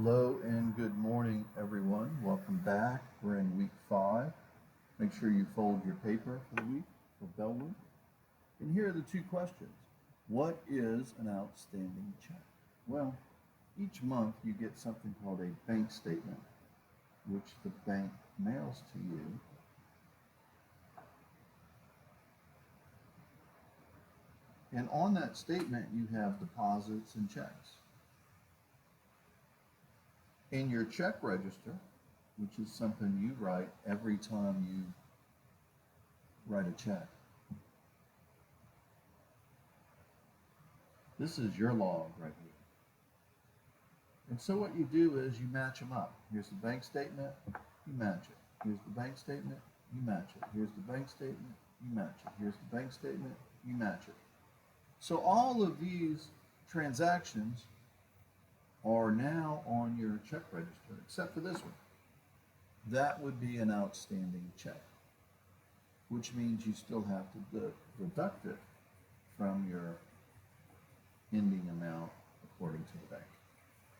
Hello and good morning, everyone. Welcome back. We're in week 5. Make sure you fold your paper for the week for Bell Week. And here are the two questions. What is an outstanding check? Well, each month you get something called a bank statement, which the bank mails to you. And on that statement, you have deposits and checks. In your check register, which is something you write every time you write a check, this is your log right here. And so what you do is you match them up. Here's the bank statement, you match it. Here's the bank statement, you match it. Here's the bank statement, you match it. Here's the bank statement, you match it. So all of these transactions are now on your check register, except for this one. That would be an outstanding check, which means you still have to deduct it from your ending amount according to the bank.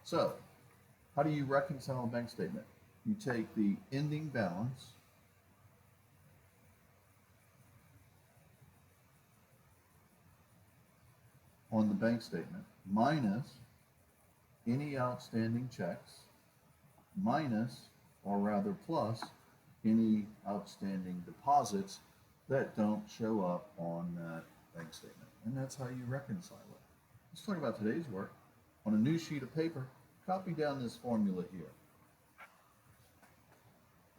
So, how do you reconcile a bank statement? You take the ending balance on the bank statement minus any outstanding checks minus, or rather plus, any outstanding deposits that don't show up on that bank statement. And that's how you reconcile it. Let's talk about today's work. On a new sheet of paper, copy down this formula here.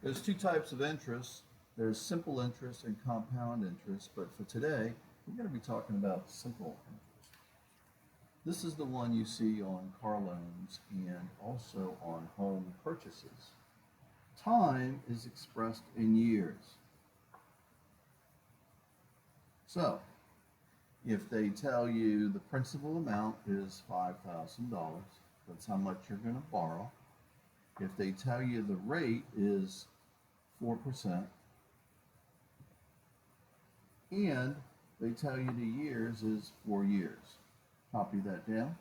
There's two types of interest. There's simple interest and compound interest, but for today, we're going to be talking about simple interest. This is the one you see on car loans and also on home purchases. Time is expressed in years. So, if they tell you the principal amount is $5,000, that's how much you're going to borrow. If they tell you the rate is 4%, and they tell you the years is 4 years. Copy that down.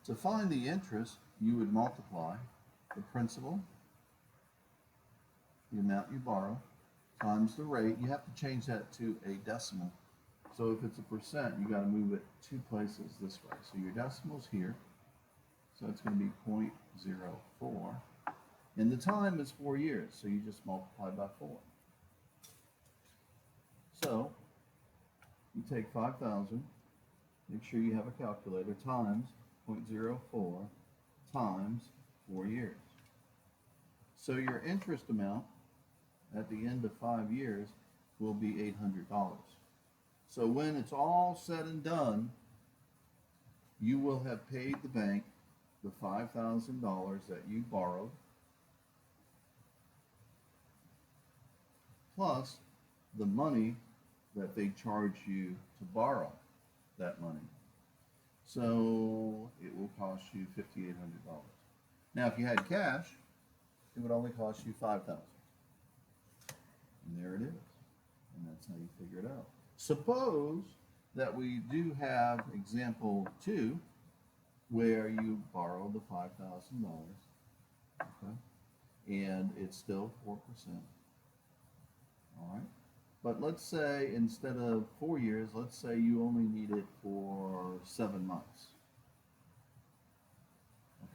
To find the interest, you would multiply the principal, the amount you borrow, times the rate. You have to change that to a decimal. So if it's a percent, you got to move it 2 places this way. So your decimal's here. So it's going to be 0.04. And the time is 4 years, so you just multiply by 4. So you take 5,000. Make sure you have a calculator, times 0.04 times 4 years. So your interest amount at the end of 5 years will be $800. So when it's all said and done, you will have paid the bank the $5,000 that you borrowed, plus the money that they charge you to borrow that money. So it will cost you $5,800. Now, if you had cash, it would only cost you $5,000. And there it is. And that's how you figure it out. Suppose that we do have example 2, where you borrow the $5,000, okay, and it's still 4%. All right. But let's say instead of 4 years, let's say you only need it for 7 months.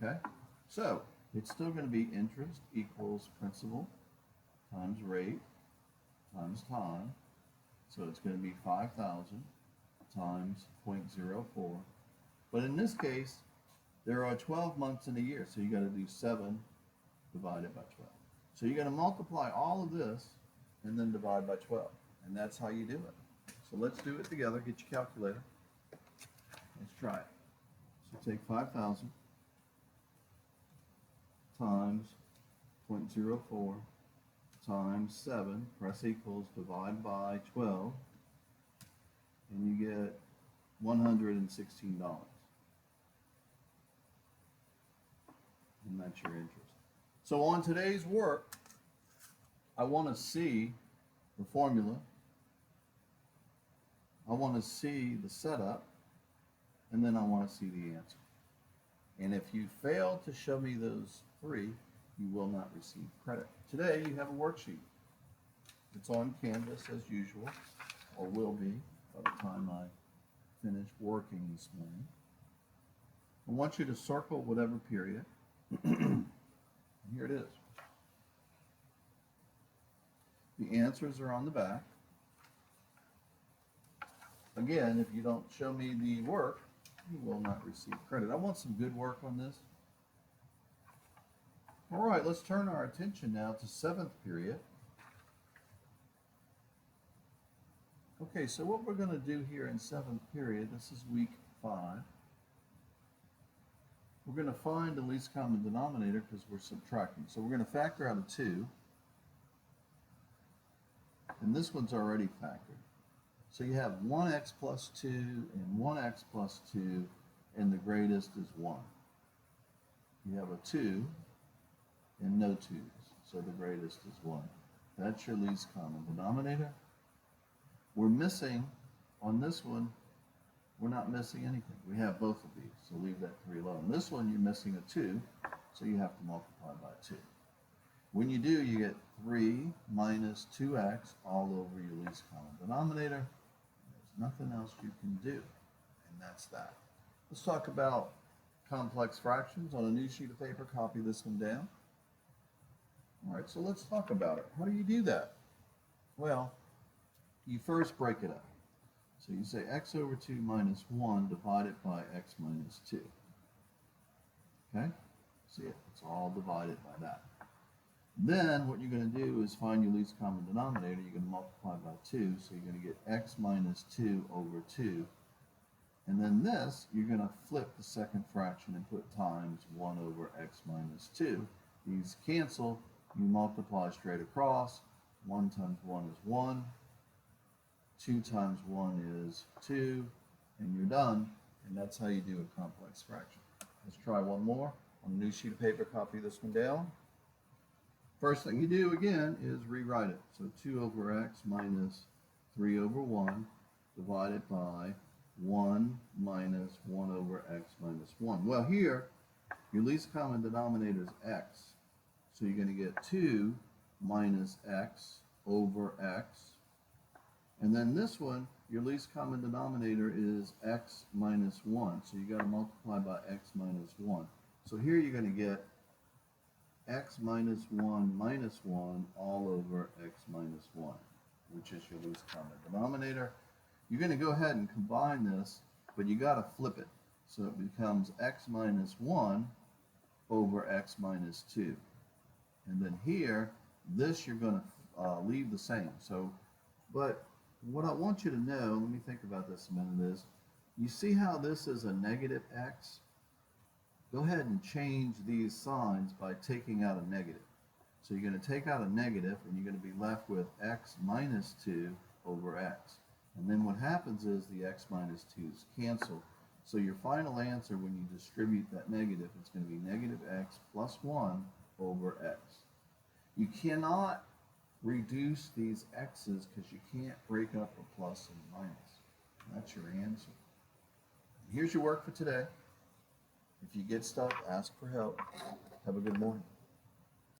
Okay? So it's still going to be interest equals principal times rate times time. So it's going to be 5,000 times 0.04. But in this case, there are 12 months in a year, so you got to do 7 divided by 12. So you're going to multiply all of this and then divide by 12. And that's how you do it. So let's do it together. Get your calculator. Let's try it. So take 5,000 times 0.04 times 7, press equals, divide by 12, and you get $116. And that's your interest. So on today's work, I want to see the formula. I want to see the setup, and then I want to see the answer. And if you fail to show me those three, you will not receive credit. Today you have a worksheet. It's on Canvas as usual, or will be by the time I finish working this morning. I want you to circle whatever period. Here it is. The answers are on the back. Again, if you don't show me the work, you will not receive credit. I want some good work on this. All right, let's turn our attention now to 7th period. Okay, so what we're going to do here in 7th period, this is week 5. We're going to find the least common denominator because we're subtracting. So we're going to factor out a 2. And this one's already factored. So you have 1x plus 2 and 1x plus 2, and the greatest is 1. You have a 2 and no 2's, so the greatest is 1. That's your least common denominator. We're missing, on this one, we're not missing anything. We have both of these, so leave that 3 alone. This one, you're missing a 2, so you have to multiply by 2. When you do, you get 3 minus 2x all over your least common denominator. There's nothing else you can do, and that's that. Let's talk about complex fractions. On a new sheet of paper, copy this one down. All right, so let's talk about it. How do you do that? Well, you first break it up. So you say x over 2 minus 1 divided by x minus 2. Okay? See it? It's all divided by that. Then what you're going to do is find your least common denominator. You're going to multiply by 2, so you're going to get x minus 2 over 2. And then this, you're going to flip the second fraction and put times 1 over x minus 2. These cancel. You multiply straight across. 1 times 1 is 1. 2 times 1 is 2. And you're done. And that's how you do a complex fraction. Let's try one more. On a new sheet of paper, copy this one down. First thing you do, again, is rewrite it. So 2 over x minus 3 over 1 divided by 1 minus 1 over x minus 1. Well, here, your least common denominator is x. So you're going to get 2 minus x over x. And then this one, your least common denominator is x minus 1. So you got to multiply by x minus 1. So here you're going to get x minus 1 all over x minus 1, which is your least common denominator. You're going to go ahead and combine this, but you got to flip it. So it becomes x minus 1 over x minus 2. And then here, this you're going to leave the same. So, but what I want you to know, let me think about this a minute, is you see how this is a negative x? Go ahead and change these signs by taking out a negative. So you're going to take out a negative, and you're going to be left with x minus 2 over x. And then what happens is the x minus 2's cancel. So your final answer, when you distribute that negative, it's going to be negative x plus 1 over x. You cannot reduce these x's because you can't break up a plus and minus. That's your answer. Here's your work for today. If you get stuck, ask for help. Have a good morning.